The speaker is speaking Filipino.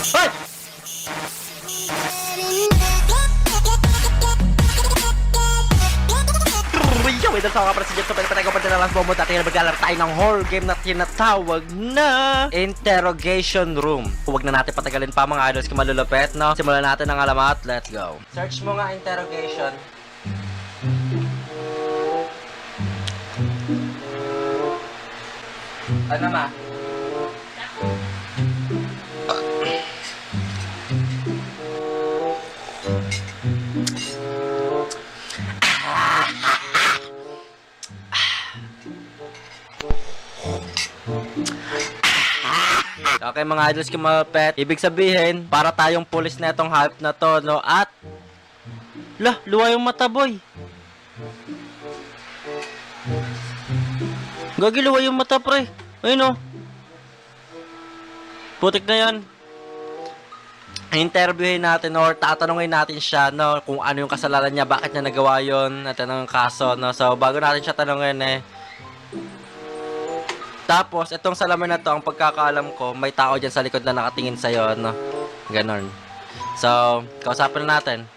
Hoy! Yo, ito sa mga presidente sa pwede ko pa din lang bumot at maglalaro tayo ng horror game na tinatawag na Interrogation Room. Huwag na natin patagalin pa mga idols kung malulupet, no? Simulan natin ang alamat. Let's go. Search mo nga interrogation. Ano ma? Okay mga idols kumapet, ibig sabihin, para tayong pulis na itong hype na to, no? At, luwa yung mata, boy. Gagi, luwa yung mata, pre. Ayun, oh. Putik na yan. Interviewin natin or tatanungin natin siya, no? Kung ano yung kasalanan niya, bakit niya nagawa yun, at anong kaso, no? So, bago natin siya tanungin, tapos, itong salamin na to, ang pagkakaalam ko, may tao dyan sa likod na nakatingin sa'yo, no? Ganon. So, kausapin na natin.